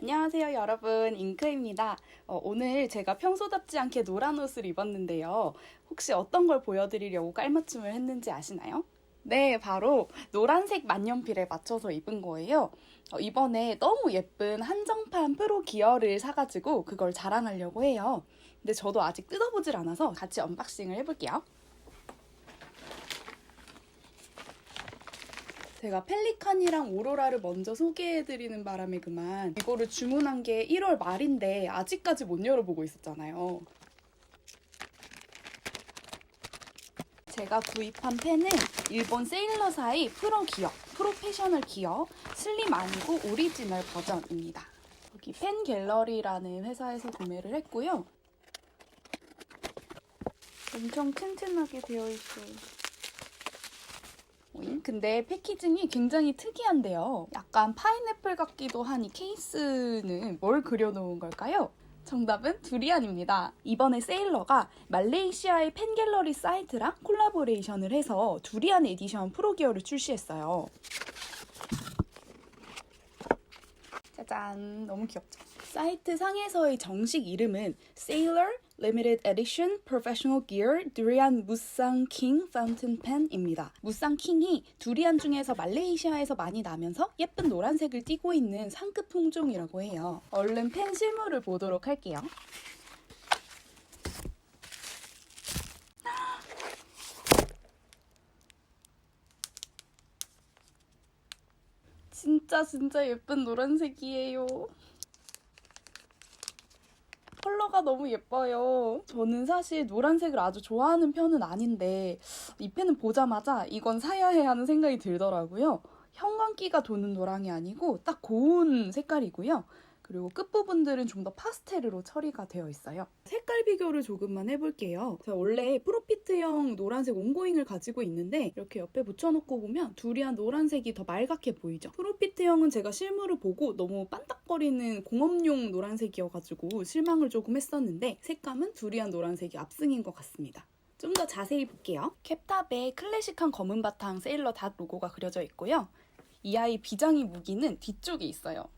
안녕하세요 여러분, 잉크입니다. 오늘 제가 평소답지 않게 노란 옷을 입었는데요. 혹시 어떤 걸 보여드리려고 깔맞춤을 했는지 아시나요? 네, 바로 노란색 만년필에 맞춰서 입은 거예요. 이번에 너무 예쁜 한정판 프로 기어를 사가지고 그걸 자랑하려고 해요. 근데 저도 아직 뜯어보질 않아서 같이 언박싱을 해볼게요. 제가 펠리칸이랑 오로라를 먼저 소개해드리는 바람에 그만 이거를 주문한 게 1월 말인데 아직까지 못 열어보고 있었잖아요. 제가 구입한 펜은 일본 세일러사의 프로 기어, 프로페셔널 기어, 슬림 아니고 오리지널 버전입니다. 여기 펜 갤러리라는 회사에서 구매를 했고요. 엄청 튼튼하게 되어 있어요. 근데 패키징이 굉장히 특이한데요. 약간 파인애플 같기도 한 이 케이스는 뭘 그려놓은 걸까요? 정답은 두리안입니다. 이번에 세일러가 말레이시아의 펜갤러리 사이트랑 콜라보레이션을 해서 두리안 에디션 프로기어를 출시했어요. 짜잔, 너무 귀엽죠? 사이트 상에서의 정식 이름은 Sailor Limited Edition Professional Gear Durian Musang King Fountain Pen입니다. 무쌍 킹이 두리안 중에서 말레이시아에서 많이 나면서 예쁜 노란색을 띠고 있는 상급 품종이라고 해요. 얼른 펜 실물을 보도록 할게요. 진짜 예쁜 노란색이에요. 컬러가 너무 예뻐요. 저는 사실 노란색을 아주 좋아하는 편은 아닌데 이 펜은 보자마자 이건 사야 해 하는 생각이 들더라고요. 형광기가 도는 노랑이 아니고 딱 고운 색깔이고요. 그리고 끝부분들은 좀 더 파스텔로 처리가 되어 있어요. 색깔 비교를 조금만 해볼게요. 제가 원래 프로피트형 노란색 온고잉을 가지고 있는데 이렇게 옆에 붙여놓고 보면 두리안 노란색이 더 말갛게 보이죠. 프로피트형은 제가 실물을 보고 너무 반딱거리는 공업용 노란색이어가지고 실망을 조금 했었는데 색감은 두리안 노란색이 압승인 것 같습니다. 좀 더 자세히 볼게요. 캡탑에 클래식한 검은 바탕 세일러 닷 로고가 그려져 있고요. 이 아이 비장의 무기는 뒤쪽에 있어요.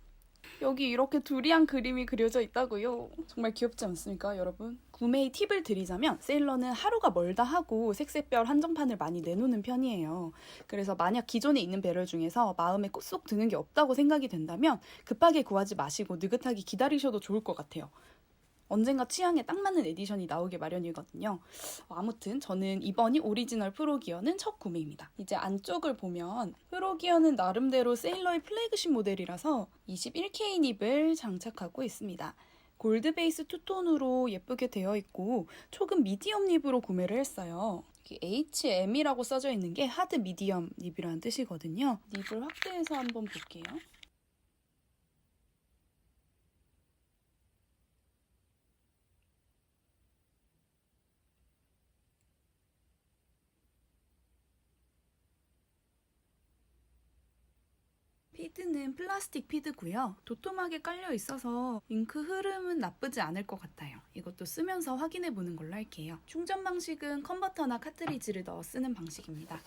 여기 이렇게 두리안 그림이 그려져 있다고요. 정말 귀엽지 않습니까, 여러분? 구매의 팁을 드리자면 세일러는 하루가 멀다 하고 색색별 한정판을 많이 내놓는 편이에요. 그래서 만약 기존에 있는 배럴 중에서 마음에 쏙 드는 게 없다고 생각이 된다면 급하게 구하지 마시고 느긋하게 기다리셔도 좋을 것 같아요. 언젠가 취향에 딱 맞는 에디션이 나오기 마련이거든요. 아무튼 저는 이번이 오리지널 프로기어는 첫 구매입니다. 이제 안쪽을 보면 프로기어는 나름대로 세일러의 플래그십 모델이라서 21K 닙을 장착하고 있습니다. 골드 베이스 투톤으로 예쁘게 되어 있고 초급 미디엄 닙으로 구매를 했어요. HM이라고 써져 있는 게 하드 미디엄 닙이라는 뜻이거든요. 닙을 확대해서 한번 볼게요. 피드는 플라스틱 피드고요. 도톰하게 깔려 있어서 잉크 흐름은 나쁘지 않을 것 같아요. 이것도 쓰면서 확인해 보는 걸로 할게요. 충전 방식은 컨버터나 카트리지를 넣어 쓰는 방식입니다.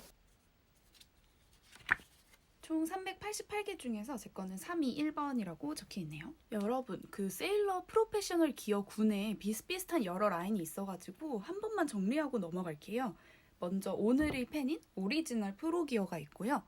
총 388개 중에서 제 거는 321번이라고 적혀 있네요. 여러분, 그 세일러 프로페셔널 기어 9에 비슷비슷한 여러 라인이 있어가지고 한 번만 정리하고 넘어갈게요. 먼저 오늘의 펜인 오리지널 프로 기어가 있고요.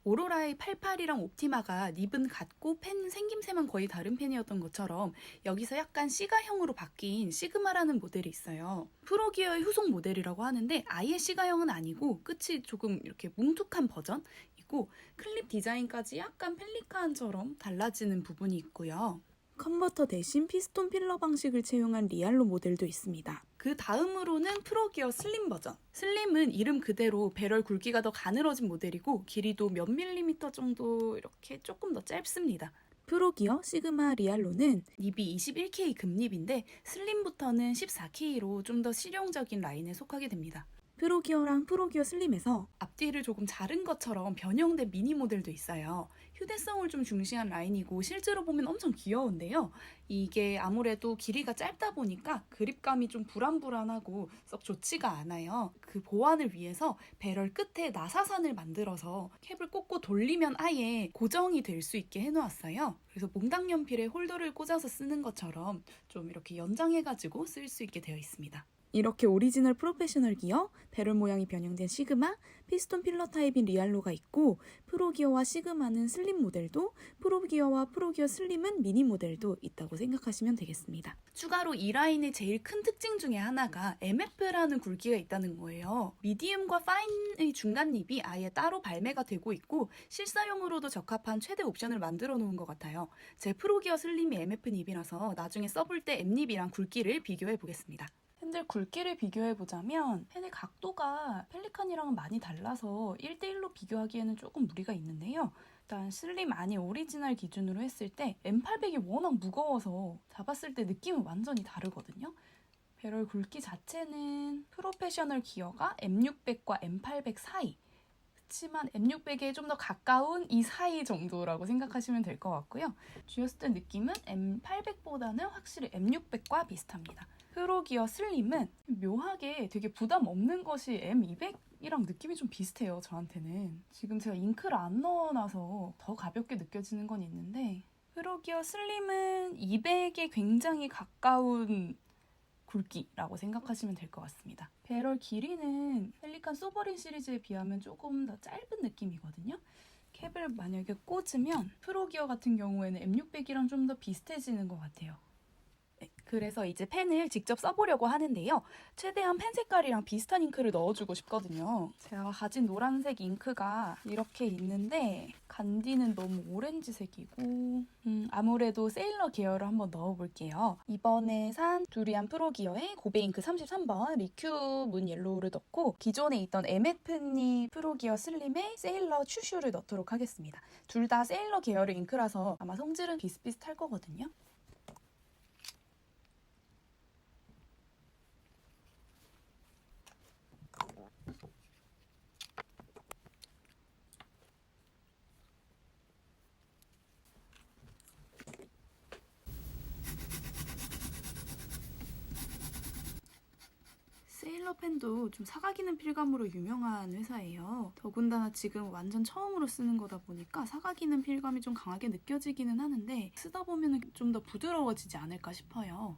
오로라의 88이랑 옵티마가 닙은 같고 펜 생김새만 거의 다른 펜이었던 것처럼 여기서 약간 시가형으로 바뀐 시그마라는 모델이 있어요. 프로기어의 후속 모델이라고 하는데 아예 시가형은 아니고 끝이 조금 이렇게 뭉툭한 버전이고 클립 디자인까지 약간 펠리칸처럼 달라지는 부분이 있고요. 컨버터 대신 피스톤 필러 방식을 채용한 리알로 모델도 있습니다. 그 다음으로는 프로기어 슬림 버전. 슬림은 이름 그대로 배럴 굵기가 더 가늘어진 모델이고 길이도 몇 밀리미터 정도 이렇게 조금 더 짧습니다. 프로기어 시그마 리알로는 닙이 21K 금닙인데 슬림부터는 14K로 좀 더 실용적인 라인에 속하게 됩니다. 프로기어랑 프로기어 슬림에서 앞뒤를 조금 자른 것처럼 변형된 미니 모델도 있어요. 휴대성을 좀 중시한 라인이고 실제로 보면 엄청 귀여운데요. 이게 아무래도 길이가 짧다 보니까 그립감이 좀 불안불안하고 썩 좋지가 않아요. 그 보완을 위해서 배럴 끝에 나사산을 만들어서 캡을 꽂고 돌리면 아예 고정이 될 수 있게 해놓았어요. 그래서 몽당 연필에 홀더를 꽂아서 쓰는 것처럼 좀 이렇게 연장해가지고 쓸 수 있게 되어 있습니다. 이렇게 오리지널 프로페셔널 기어, 배럴 모양이 변형된 시그마, 피스톤 필러 타입인 리알로가 있고 프로기어와 시그마는 슬림 모델도, 프로기어와 프로기어 슬림은 미니 모델도 있다고 생각하시면 되겠습니다. 추가로 이 라인의 제일 큰 특징 중에 하나가 MF라는 굵기가 있다는 거예요. 미디움과 파인의 중간 립이 아예 따로 발매가 되고 있고 실사용으로도 적합한 최대 옵션을 만들어 놓은 것 같아요. 제 프로기어 슬림이 MF 립이라서 나중에 써볼 때 M립이랑 굵기를 비교해 보겠습니다. 핸들 굵기를 비교해보자면 펜의 각도가 펠리칸이랑은 많이 달라서 1대1로 비교하기에는 조금 무리가 있는데요. 일단 슬림 아니 오리지널 기준으로 했을 때 M800이 워낙 무거워서 잡았을 때 느낌은 완전히 다르거든요. 배럴 굵기 자체는 프로페셔널 기어가 M600과 M800 사이, 그렇지만 M600에 좀 더 가까운 이 사이 정도라고 생각하시면 될 것 같고요. 쥐었을 때 느낌은 M800보다는 확실히 M600과 비슷합니다. 프로기어 슬림은 묘하게 되게 부담 없는 것이 M200이랑 느낌이 좀 비슷해요, 저한테는. 지금 제가 잉크를 안 넣어놔서 더 가볍게 느껴지는 건 있는데 프로기어 슬림은 200에 굉장히 가까운 굵기라고 생각하시면 될 것 같습니다. 배럴 길이는 펠리칸 소버린 시리즈에 비하면 조금 더 짧은 느낌이거든요. 캡을 만약에 꽂으면 프로기어 같은 경우에는 M600이랑 좀 더 비슷해지는 것 같아요. 그래서 이제 펜을 직접 써보려고 하는데요. 최대한 펜 색깔이랑 비슷한 잉크를 넣어주고 싶거든요. 제가 가진 노란색 잉크가 이렇게 있는데 간디는 너무 오렌지색이고 아무래도 세일러 계열을 한번 넣어볼게요. 이번에 산 두리안 프로기어의 고베 잉크 33번 리큐 문 옐로우를 넣고 기존에 있던 MF니 프로기어 슬림의 세일러 추슈를 넣도록 하겠습니다. 둘 다 세일러 계열의 잉크라서 아마 성질은 비슷비슷할 거거든요. 세일러펜도 좀 사각이는 필감으로 유명한 회사예요. 더군다나 지금 완전 처음으로 쓰는 거다 보니까 사각이는 필감이 좀 강하게 느껴지기는 하는데 쓰다 보면 좀 더 부드러워지지 않을까 싶어요.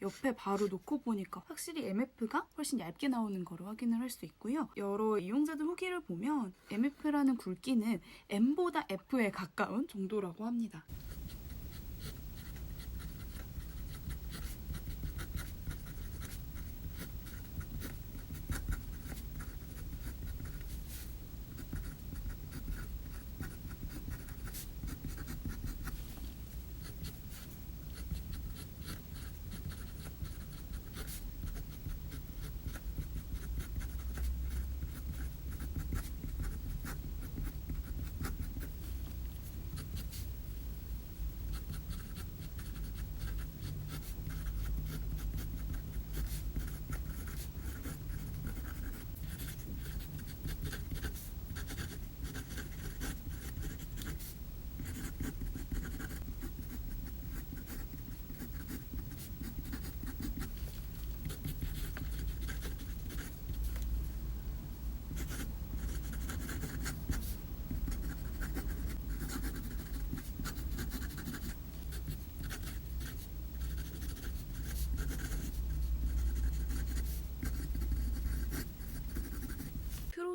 옆에 바로 놓고 보니까 확실히 MF가 훨씬 얇게 나오는 거를 확인을 할 수 있고요. 여러 이용자들 후기를 보면 MF라는 굵기는 M보다 F에 가까운 정도라고 합니다.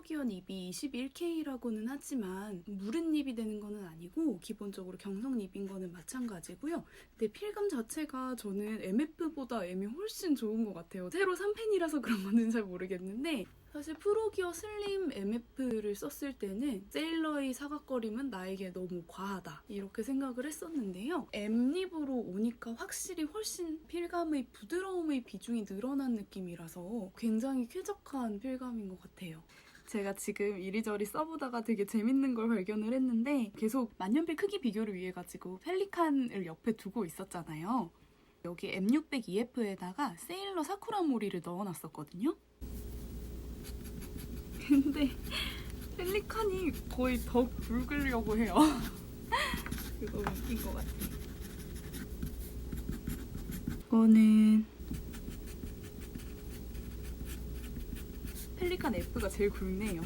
프로기어 닙이 21K라고는 하지만 무른 닙이 되는 거는 아니고 기본적으로 경성 닙인 거는 마찬가지고요. 근데 필감 자체가 저는 MF보다 M이 훨씬 좋은 것 같아요. 새로 산 펜이라서 그런 건는 잘 모르겠는데 사실 프로기어 슬림 MF를 썼을 때는 세일러의 사각거림은 나에게 너무 과하다 이렇게 생각을 했었는데요. M립으로 오니까 확실히 훨씬 필감의 부드러움의 비중이 늘어난 느낌이라서 굉장히 쾌적한 필감인 것 같아요. 제가 지금 이리저리 써보다가 되게 재밌는 걸 발견을 했는데 계속 만년필 크기 비교를 위해 가지고 펠리칸을 옆에 두고 있었잖아요. 여기 M600EF에다가 세일러 사쿠라 모리를 넣어놨었거든요. 근데 펠리칸이 거의 더 굵으려고 해요. 그거 웃긴 것 같아. 이거는 펠리칸 F가 제일 굵네요.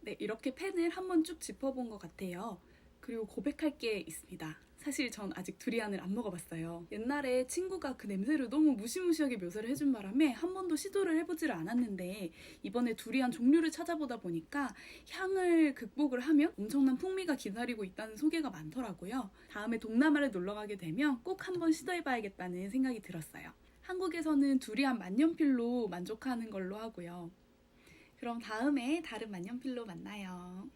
네, 이렇게 펜을 한번 쭉 짚어본 것 같아요. 그리고 고백할 게 있습니다. 사실 전 아직 두리안을 안 먹어봤어요. 옛날에 친구가 그 냄새를 너무 무시무시하게 묘사를 해준 바람에 한 번도 시도를 해보지를 않았는데 이번에 두리안 종류를 찾아보다 보니까 향을 극복을 하면 엄청난 풍미가 기다리고 있다는 소개가 많더라고요. 다음에 동남아를 놀러가게 되면 꼭 한번 시도해봐야겠다는 생각이 들었어요. 한국에서는 두리안 만년필로 만족하는 걸로 하고요. 그럼 다음에 다른 만년필로 만나요.